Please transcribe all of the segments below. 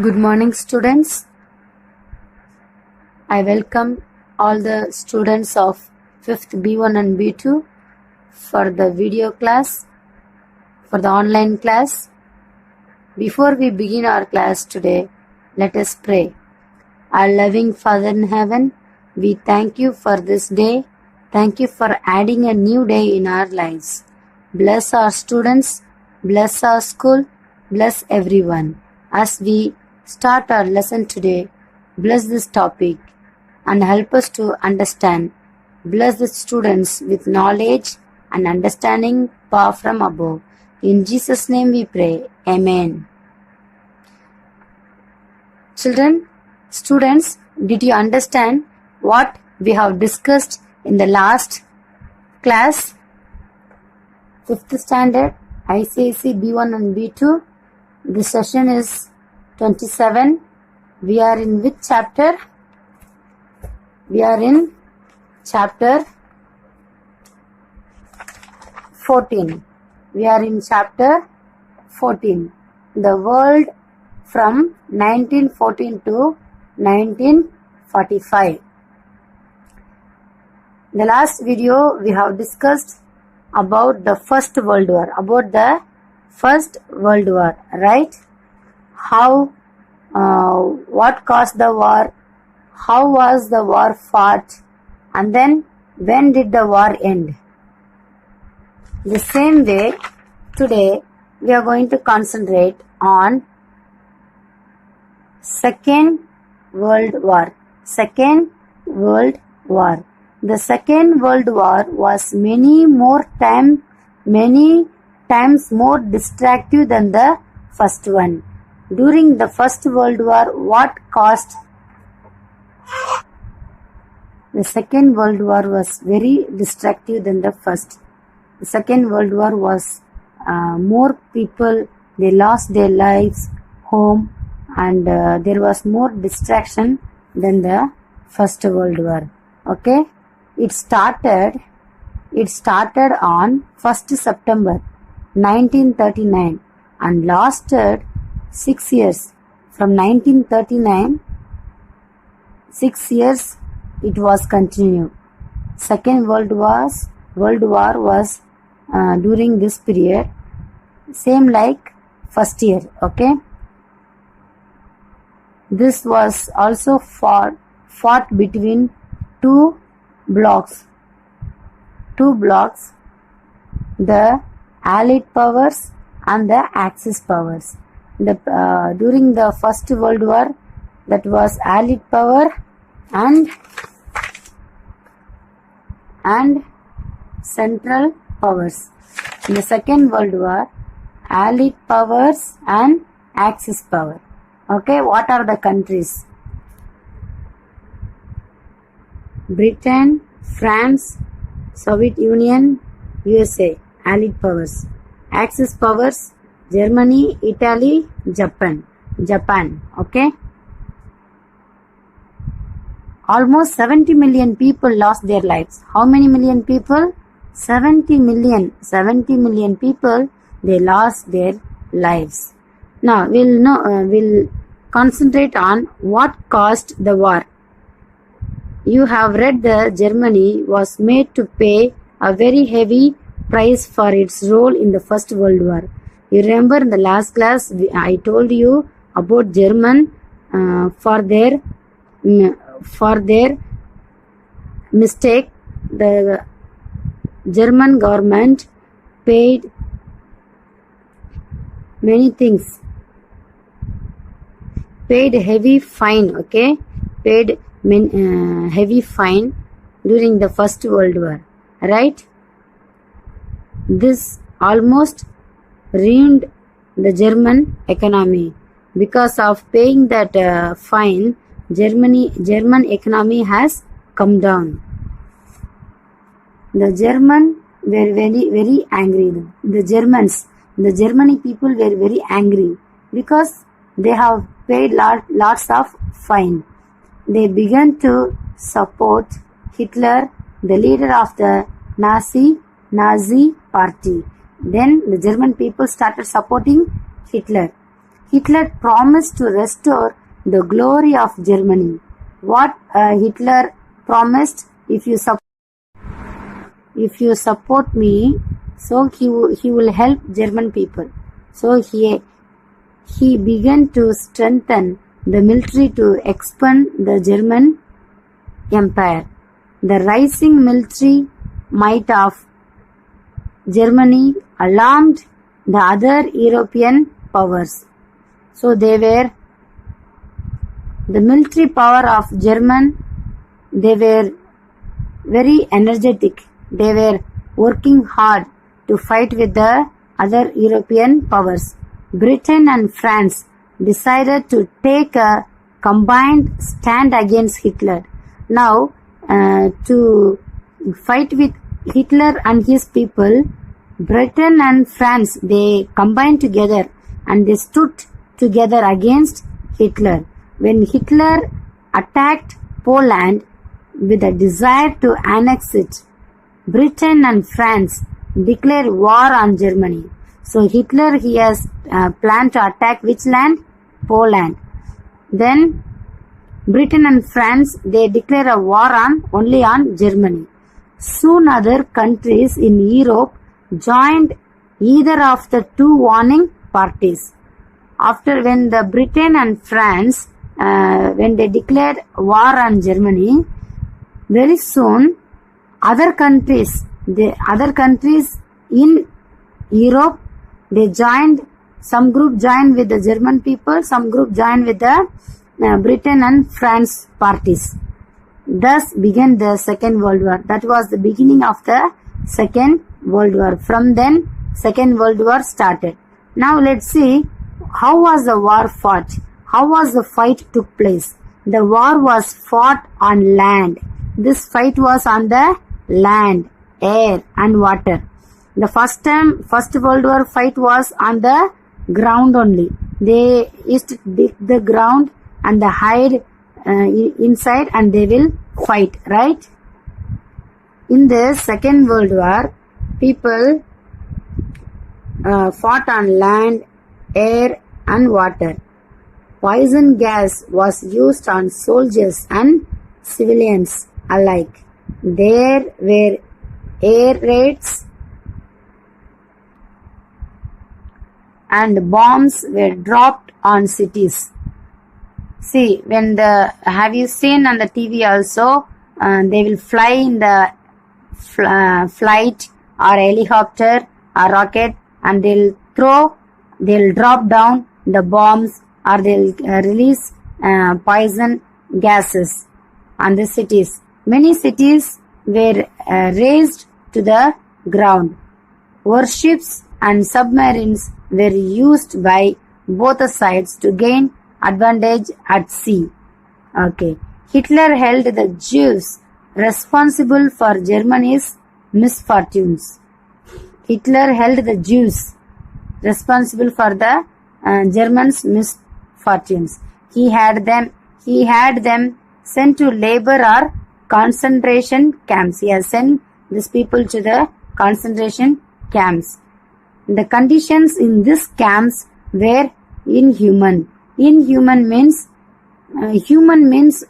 Good morning, students. I welcome all the students of 5th B1 and B2 for the video class, for the online class. Before we begin our class today, let us pray. Our loving Father in heaven, we thank you for this day. Thank you for adding a new day in our lives. Bless our students, bless our school, bless everyone. As we start our lesson today, bless this topic and help us to understand. Bless the students with knowledge and understanding power from above. In Jesus' name we pray. Amen. Children, students, did you understand what we have discussed in the last class? 5th standard, ICIC B1 and B2. This session is 27. We are in which chapter? We are in chapter 14. We are in chapter 14. The world from 1914 to 1945. The last video we have discussed about the First World War, right? How, what caused the war, how was the war fought, and then when did the war end? The same way, today we are going to concentrate on Second World War. Second World War. The Second World War was many times more destructive than the first one. During the First World War, what caused? The Second World War was very destructive than the first. The Second World War was more people, they lost their lives, home, and there was more distraction than the First World War. Okay? It started on 1st September 1939 and lasted 6 years. From 1939, 6 years it was continued. Second World War was during this period, same like first year. Okay. This was also fought between two blocks, the Allied powers and the Axis powers. During the First World War, that was Allied power and Central powers. In the Second World War, Allied powers and Axis power. Okay, what are the countries? Britain, France, Soviet Union, USA, Allied powers. Axis powers, Germany, Italy, Japan. Okay. Almost 70 million people lost their lives. How many million people? 70 million. 70 million people, they lost their lives. Now we'll concentrate on what caused the war. You have read that Germany was made to pay a very heavy price for its role in the First World War. You remember in the last class I told you about German for their mistake. The German government paid many things. Paid heavy fine. Okay, paid heavy fine during the First World War, right? This almost ruined the German economy. Because of paying that fine, German economy has come down. The Germans were very angry. The Germany people were very angry because they have paid lots of fine. They began to support Hitler, the leader of the Nazi party. Then the German people started supporting Hitler. Hitler promised to restore the glory of Germany. What Hitler promised? If you support me, so he will help German people. So he began to strengthen the military to expand the German Empire. The rising military might of Germany alarmed the other European powers. So the military power of German, they were very energetic. They were working hard to fight with the other European powers. Britain and France decided to take a combined stand against Hitler. Now, to fight with Hitler and his people, Britain and France, they combined together and they stood together against Hitler. When Hitler attacked Poland with a desire to annex it, Britain and France declared war on Germany. So Hitler, he has planned to attack which land? Poland. Then Britain and France, they declare a war only on Germany. Soon other countries in Europe joined either of the two warning parties. After when the Britain and France, when they declared war on Germany, very soon other countries in Europe, they joined, some group joined with the German people, some group joined with the Britain and France parties. Thus began the Second World War. That was the beginning of the Second World War. From then, Second World War started. Now let's see how was the war fought. How was the fight took place? The war was fought on land. This fight was on the land, air and water. The First World War fight was on the ground only. They used to dig the ground and they hide inside and they will fight, right? In the Second World War, people fought on land, air and water. Poison gas was used on soldiers and civilians alike. There were air raids and bombs were dropped on cities. See, have you seen on the TV also, they will fly in the flight or helicopter or rocket and they'll drop down the bombs or they'll release poison gases on the cities. Many cities were razed to the ground. Warships and submarines were used by both sides to gain advantage at sea. Okay. Hitler held the Jews responsible for Germany's misfortunes. Hitler held the Jews responsible for the Germans' misfortunes. He had them sent to labor or concentration camps. He has sent these people to the concentration camps. The conditions in these camps were inhuman. Inhuman means,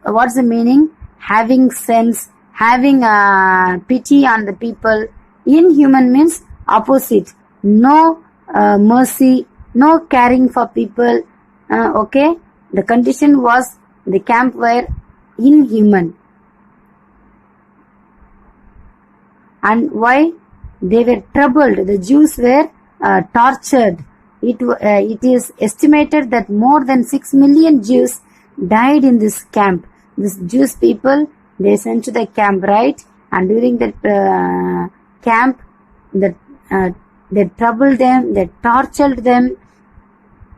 what's the meaning? Having sense, having pity on the people. Inhuman means opposite. No mercy, no caring for people. Okay? The condition was, the camp were inhuman. And why? They were troubled. The Jews were tortured. It is estimated that more than 6 million Jews died in this camp. These Jewish people, they sent to the camp, right? And during that camp, they troubled them, they tortured them.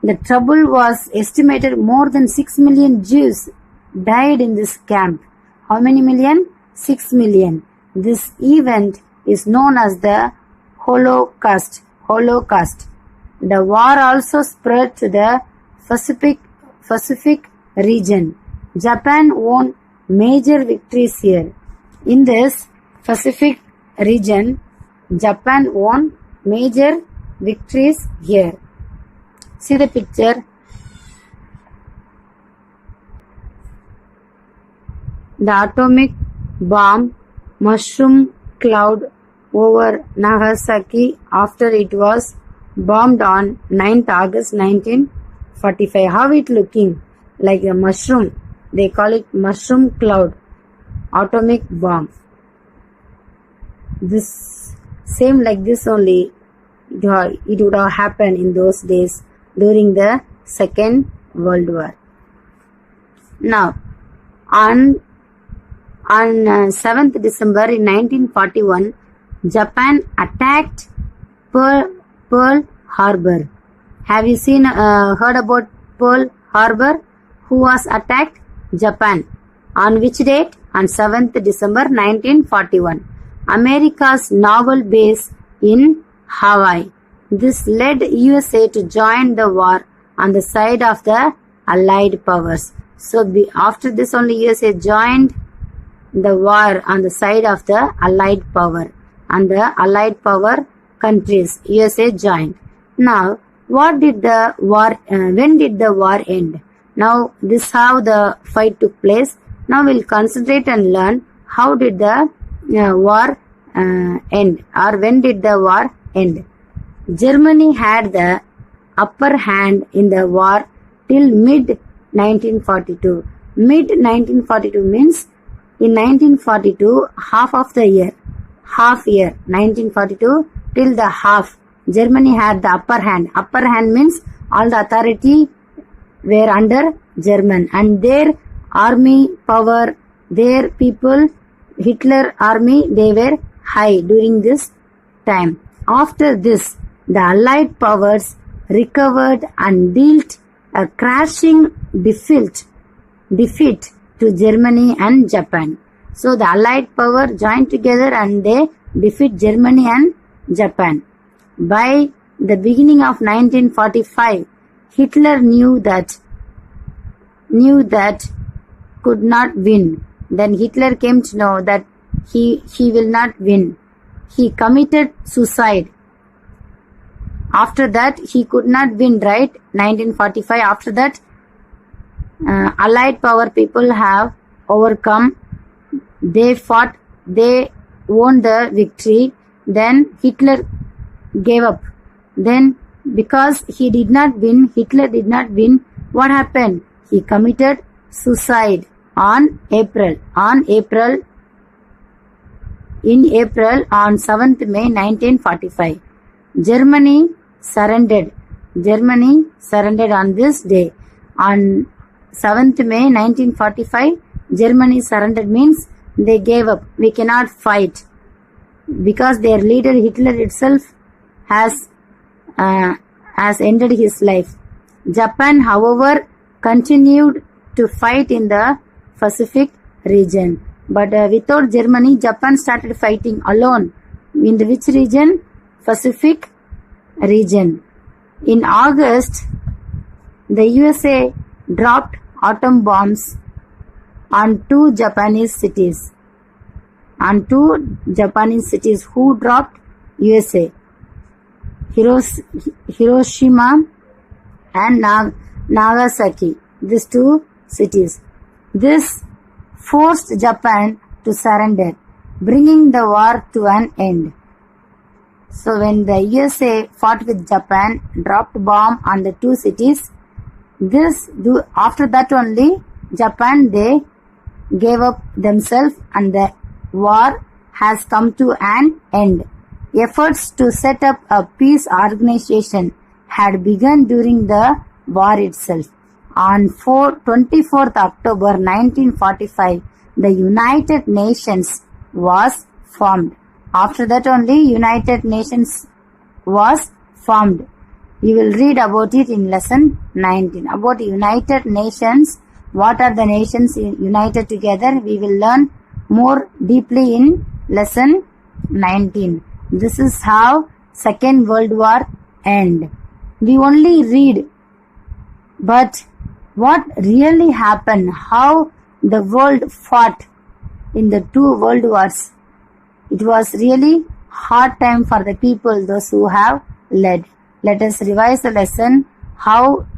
The trouble was estimated more than 6 million Jews died in this camp. How many million? 6 million. This event is known as the Holocaust. The war also spread to the Pacific region. Japan won major victories here. In this Pacific region, Japan won major victories here. See the picture. The atomic bomb mushroom cloud over Nagasaki after it was bombed on 9th August 1945. How it looking? Like a mushroom. They call it mushroom cloud. Atomic bomb. This same like this only. It would have happened in those days during the Second World War. Now, on 7th December in 1941, Japan attacked Pearl Harbor. Have you heard about Pearl Harbor? Who was attacked? Japan. On which date? On 7th December 1941. America's naval base in Hawaii. This led USA to join the war on the side of the Allied powers. So after this only USA joined the war on the side of the Allied power, and the Allied power countries USA joined. Now, when did the war end? Now, this how the fight took place. Now we'll concentrate and learn how did the war end, or when did the war end. Germany had the upper hand in the war till mid-1942. Mid-1942 means in 1942, half year, 1942 till the half, Germany had the upper hand. Upper hand means all the authority were under German, and their army power, their people, Hitler army, they were high during this time. After this, the Allied powers recovered and dealt a crashing defeat to Germany and Japan. So the Allied power joined together and they defeat Germany and Japan. By the beginning of 1945, Hitler knew that could not win. Then Hitler came to know that he will not win. He committed suicide. After that, he could not win, right? 1945. After that, Allied power people have overcome. They fought. They won the victory. Then Hitler gave up. Then because Hitler did not win, what happened? He committed suicide on April on 7th May 1945. Germany surrendered on this day. On 7th May 1945, Germany surrendered means they gave up. We cannot fight because their leader Hitler itself has ended his life. Japan, however, continued to fight in the Pacific region. But without Germany, Japan started fighting alone. In which region? Pacific region. In August, the USA dropped atom bombs on two Japanese cities. Who dropped? USA. Hiroshima and Nagasaki. These two cities. This forced Japan to surrender, bringing the war to an end. So when the USA fought with Japan, dropped bomb on the two cities, after that only Japan, they gave up themselves and the war has come to an end. Efforts to set up a peace organization had begun during the war itself. On 24th October 1945, the United Nations was formed. After that only United Nations was formed. You will read about it in lesson 19. About United Nations, what are the nations united together? We will learn more deeply in lesson 19. This is how Second World War ended. We only read, but what really happened, how the world fought in the two world wars. It was really hard time for the people, those who have led. Let us revise the lesson.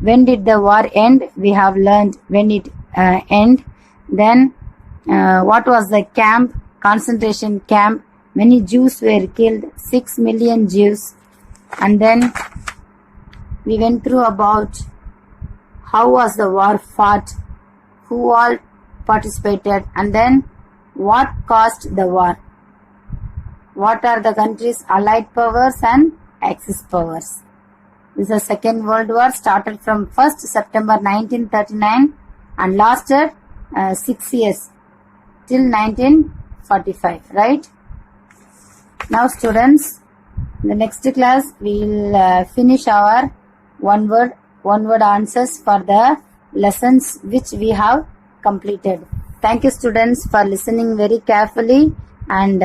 When did the war end? We have learned when it ended. Then What was the camp? Concentration camp. Many Jews were killed. 6 million Jews. And then we went through about how was the war fought, who all participated, and then what caused the war. What are the countries' allied powers and Axis powers? This is the Second World War, started from 1st September 1939 and lasted 6 years till 1945, right? Now students, in the next class we will finish our one word answers for the lessons which we have completed. Thank you students for listening very carefully, and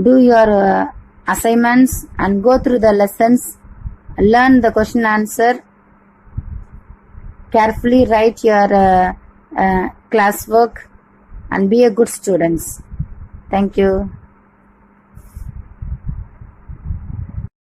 do your assignments and go through the lessons, learn the question answer, carefully write your classwork, and be a good students. Thank you.